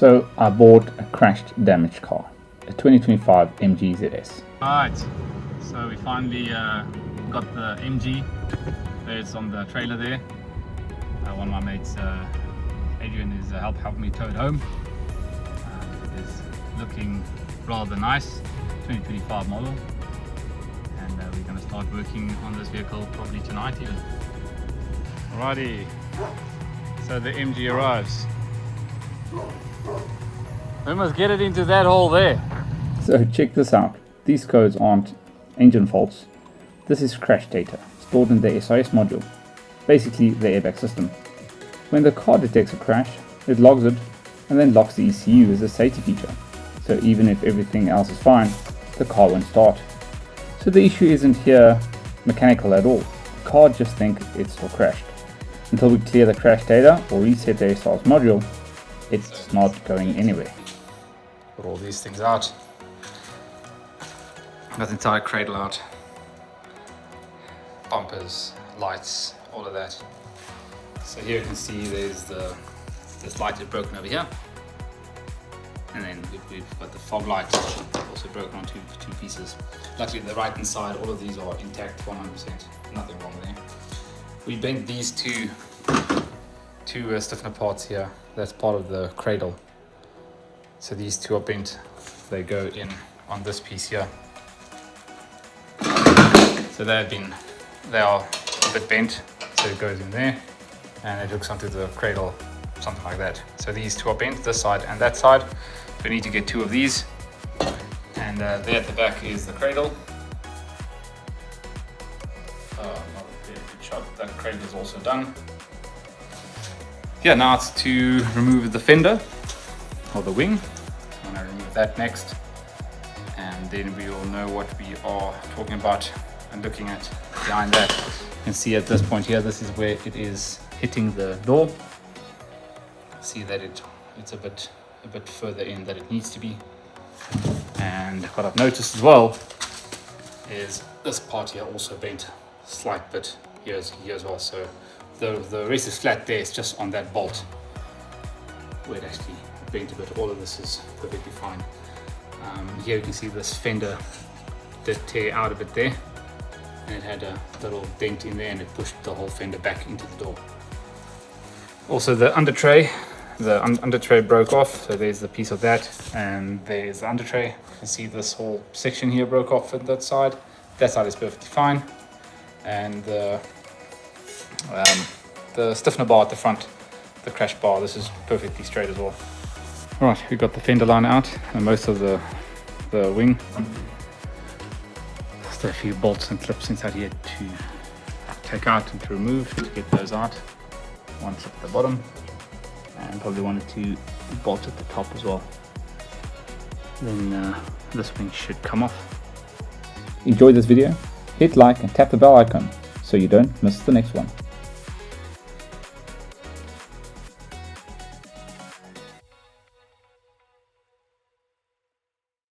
So I bought a crashed damaged car, a 2025 MG ZS. Alright, so we finally got the MG. There's on the trailer there. One of my mates, Adrian, is helping me tow it home. It is looking rather nice, 2025 model, and we're going to start working on this vehicle probably tonight even. Alrighty, so the MG arrives. We must get it into that hole there. So check this out. These codes aren't engine faults. This is crash data stored in the SIS module, basically the airbag system. When the car detects a crash, it logs it and then locks the ECU as a safety feature. So even if everything else is fine, the car won't start. So the issue isn't here mechanical at all. The car just thinks it's still crashed. Until we clear the crash data or reset the SIS module, it's not going anywhere. Put all these things out. Got the entire cradle out. Bumpers, lights, all of that. So here you can see there's this light is broken over here. And then we've got the fog light also broken on two pieces. Luckily the right hand side, all of these are intact 100%, nothing wrong there. We bent these two stiffener parts here. That's part of the cradle. So these two are bent. They go in on this piece here. So they are a bit bent, so it goes in there and it hooks onto the cradle, something like that. So these two are bent, this side and that side. We need to get two of these, and there at the back is the cradle. Not a very good shot. That cradle is also done. Yeah, now it's to remove the fender or the wing. I'm going to remove that next, and then we will know what we are talking about and looking at behind that. You can see at this point here, this is where it is hitting the door. See that it's a bit further in than it needs to be. And what I've noticed as well is this part here also bent a slight bit here as well. So the rest is flat there, it's just on that bolt where it actually bent a bit. All of this is perfectly fine. Here you can see this fender did tear out a bit there, and it had a little dent in there and it pushed the whole fender back into the door. Also the under tray broke off, so there's the piece of that, and there's the under tray. You can see this whole section here broke off at that side. That side is perfectly fine, and the stiffener bar at the front, the crash bar, this is perfectly straight as well. Right, we've got the fender line out and most of the wing. Just a few bolts and clips inside here to take out and to remove, to get those out. One clip at the bottom, and probably one or two bolts at the top as well. Then this wing should come off. Enjoy this video, hit like and tap the bell icon so you don't miss the next one.